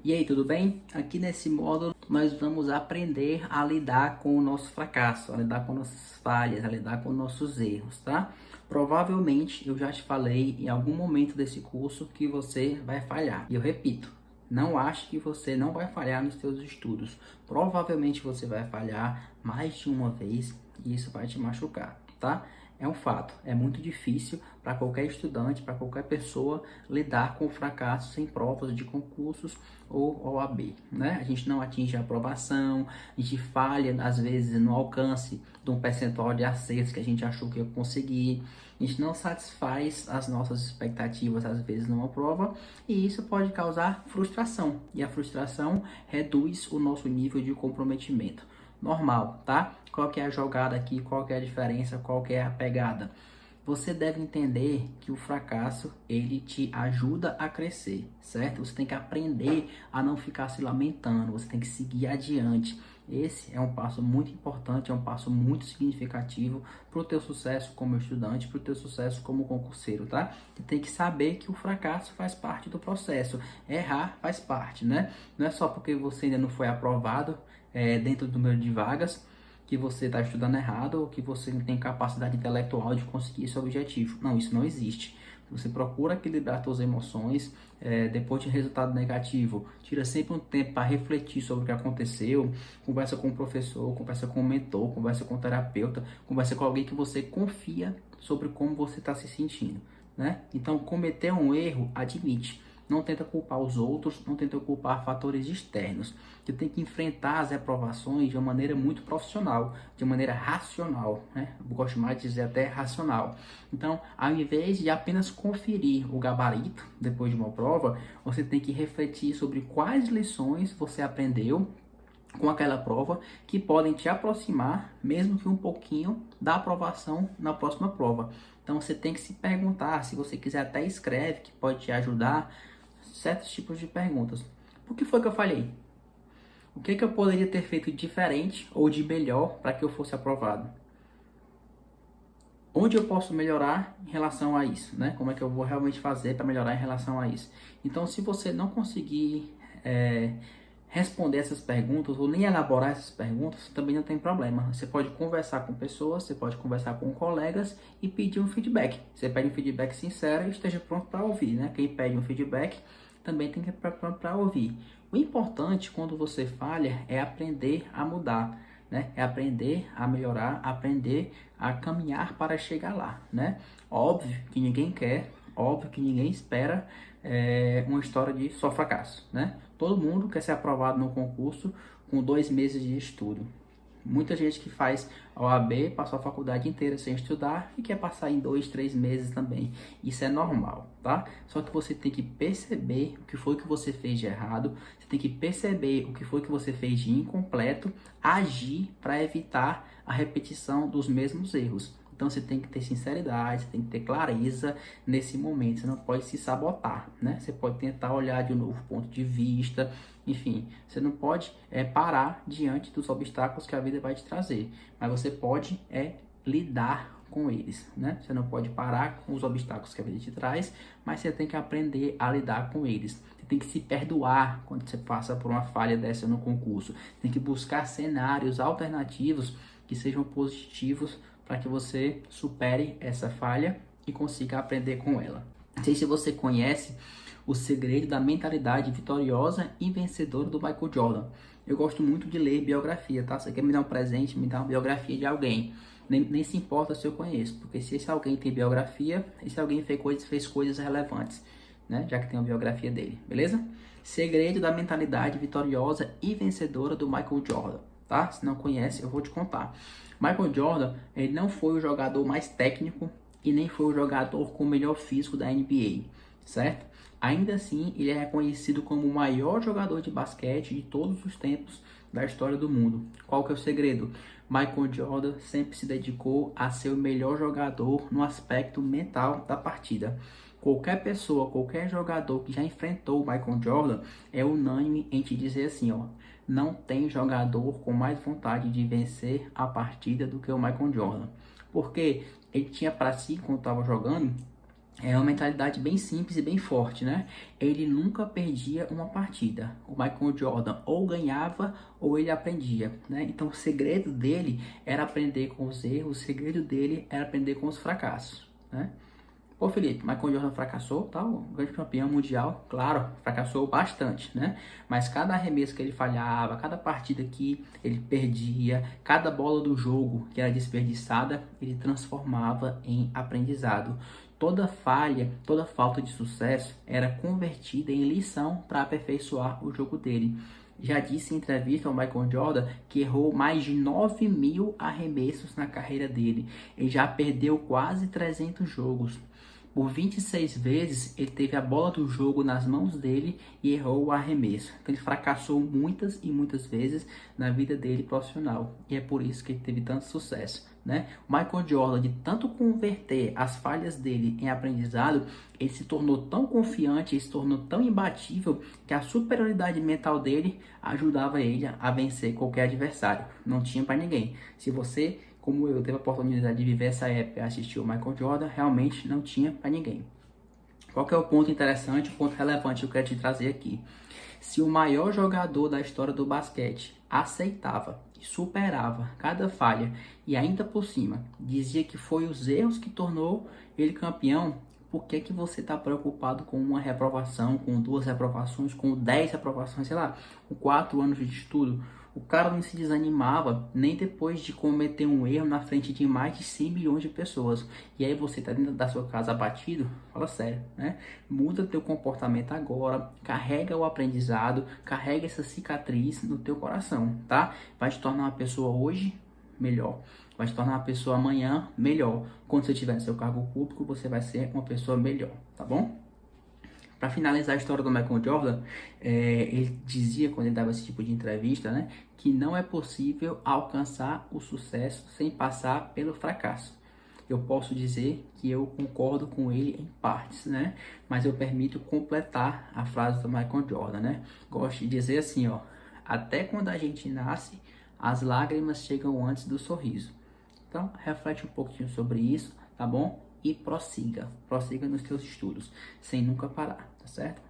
E aí, tudo bem? Aqui nesse módulo nós vamos aprender a lidar com o nosso fracasso, a lidar com nossas falhas, a lidar com nossos erros, tá? Provavelmente eu já te falei em algum momento desse curso que você vai falhar. E eu repito, não ache que você não vai falhar nos seus estudos. Provavelmente você vai falhar mais de uma vez e isso vai te machucar, tá? É um fato, é muito difícil para qualquer estudante, para qualquer pessoa lidar com o fracasso em provas de concursos ou OAB, né? A gente não atinge a aprovação, a gente falha às vezes no alcance de um percentual de acertos que a gente achou que ia conseguir, a gente não satisfaz as nossas expectativas às vezes numa prova e isso pode causar frustração e a frustração reduz o nosso nível de comprometimento. Normal, tá? Qual que é a jogada aqui, qual que é a diferença, qual que é a pegada? Você deve entender que o fracasso, ele te ajuda a crescer, certo? Você tem que aprender a não ficar se lamentando, você tem que seguir adiante. Esse é um passo muito importante, é um passo muito significativo para o teu sucesso como estudante, para o teu sucesso como concurseiro, tá? Você tem que saber que o fracasso faz parte do processo, errar faz parte, né? Não é só porque você ainda não foi aprovado dentro do número de vagas, que você está estudando errado ou que você não tem capacidade intelectual de conseguir esse objetivo. Não, isso não existe. Você procura equilibrar suas emoções, depois de resultado negativo, tira sempre um tempo para refletir sobre o que aconteceu, conversa com o professor, conversa com o mentor, conversa com o terapeuta, conversa com alguém que você confia sobre como você está se sentindo, né? Então, cometer um erro, admite. Não tenta culpar os outros, não tenta culpar fatores externos. Você tem que enfrentar as reprovações de uma maneira muito profissional, de maneira racional, né? Eu gosto mais de dizer até racional. Então, ao invés de apenas conferir o gabarito depois de uma prova, você tem que refletir sobre quais lições você aprendeu com aquela prova que podem te aproximar, mesmo que um pouquinho, da aprovação na próxima prova. Então, você tem que se perguntar, se você quiser até escreve, que pode te ajudar, certos tipos de perguntas. Por que foi que eu falhei? O que eu poderia ter feito diferente ou de melhor para que eu fosse aprovado? Onde eu posso melhorar em relação a isso, né? Como é que eu vou realmente fazer para melhorar em relação a isso? Então, se você não conseguir responder essas perguntas ou nem elaborar essas perguntas, também não tem problema. Você pode conversar com pessoas, você pode conversar com colegas e pedir um feedback. Você pede um feedback sincero e esteja pronto para ouvir, né? Quem pede um feedback também tem que estar pronto para ouvir. O importante quando você falha é aprender a mudar, né? É aprender a melhorar, aprender a caminhar para chegar lá, né? Óbvio que ninguém quer, óbvio que ninguém espera uma história de só fracasso, né? Todo mundo quer ser aprovado no concurso com 2 meses de estudo. Muita gente que faz a OAB passou a faculdade inteira sem estudar e quer passar em 2, 3 meses também. Isso é normal, tá? Só que você tem que perceber o que foi que você fez de errado, você tem que perceber o que foi que você fez de incompleto, agir para evitar a repetição dos mesmos erros. Então você tem que ter sinceridade, você tem que ter clareza nesse momento, você não pode se sabotar, né? Você pode tentar olhar de um novo ponto de vista, enfim, você não pode parar diante dos obstáculos que a vida vai te trazer, mas você pode lidar com eles, né? Você não pode parar com os obstáculos que a vida te traz, mas você tem que aprender a lidar com eles. Você tem que se perdoar quando você passa por uma falha dessa no concurso. Você tem que buscar cenários alternativos que sejam positivos para que você supere essa falha e consiga aprender com ela. Não sei se você conhece o segredo da mentalidade vitoriosa e vencedora do Michael Jordan. Eu gosto muito de ler biografia, tá? Você quer me dar um presente, me dá uma biografia de alguém. Nem se importa se eu conheço, porque se esse alguém tem biografia, esse alguém fez coisas relevantes, né? Já que tem uma biografia dele, beleza? Segredo da mentalidade vitoriosa e vencedora do Michael Jordan, tá? Se não conhece, eu vou te contar. Michael Jordan, ele não foi o jogador mais técnico e nem foi o jogador com o melhor físico da NBA, certo? Ainda assim, ele é reconhecido como o maior jogador de basquete de todos os tempos da história do mundo. Qual que é o segredo? Michael Jordan sempre se dedicou a ser o melhor jogador no aspecto mental da partida. Qualquer pessoa, qualquer jogador que já enfrentou o Michael Jordan é unânime em te dizer assim, ó, não tem jogador com mais vontade de vencer a partida do que o Michael Jordan. Porque ele tinha para si, quando estava jogando, É uma mentalidade bem simples e bem forte, né? Ele nunca perdia uma partida. O Michael Jordan ou ganhava ou ele aprendia, né? Então o segredo dele era aprender com os erros, o segredo dele era aprender com os fracassos, né? Pô, Felipe, Michael Jordan fracassou, tal, grande campeão mundial, claro, fracassou bastante, né? Mas cada arremesso que ele falhava, cada partida que ele perdia, cada bola do jogo que era desperdiçada, ele transformava em aprendizado. Toda falha, toda falta de sucesso era convertida em lição para aperfeiçoar o jogo dele. Já disse em entrevista ao Michael Jordan que errou mais de 9.000 arremessos na carreira dele. Ele já perdeu quase 300 jogos. Por 26 vezes, ele teve a bola do jogo nas mãos dele e errou o arremesso. Então, ele fracassou muitas e muitas vezes na vida dele profissional. E é por isso que ele teve tanto sucesso, né? O Michael Jordan, de tanto converter as falhas dele em aprendizado, ele se tornou tão confiante, ele se tornou tão imbatível, que a superioridade mental dele ajudava ele a vencer qualquer adversário. Não tinha para ninguém. Se você, como eu, teve a oportunidade de viver essa época e assistir o Michael Jordan, realmente não tinha para ninguém. Qual que é o ponto interessante, o ponto relevante que eu quero te trazer aqui? Se o maior jogador da história do basquete aceitava e superava cada falha e ainda por cima dizia que foi os erros que tornou ele campeão, por que que você está preocupado com uma reprovação, com 2 reprovações, com 10 reprovações, sei lá, com 4 anos de estudo? O cara não se desanimava nem depois de cometer um erro na frente de mais de 100 milhões de pessoas. E aí você tá dentro da sua casa abatido? Fala sério, né? Muda teu comportamento agora, carrega o aprendizado, carrega essa cicatriz no teu coração, tá? Vai te tornar uma pessoa hoje melhor. Vai te tornar uma pessoa amanhã melhor. Quando você estiver no seu cargo público, você vai ser uma pessoa melhor, tá bom? Para finalizar a história do Michael Jordan, ele dizia, quando ele dava esse tipo de entrevista, né, que não é possível alcançar o sucesso sem passar pelo fracasso. Eu posso dizer que eu concordo com ele em partes, né, mas eu permito completar a frase do Michael Jordan, né. Gosto de dizer assim, ó, até quando a gente nasce, as lágrimas chegam antes do sorriso. Então, reflete um pouquinho sobre isso, tá bom? E prossiga nos teus estudos, sem nunca parar, tá certo?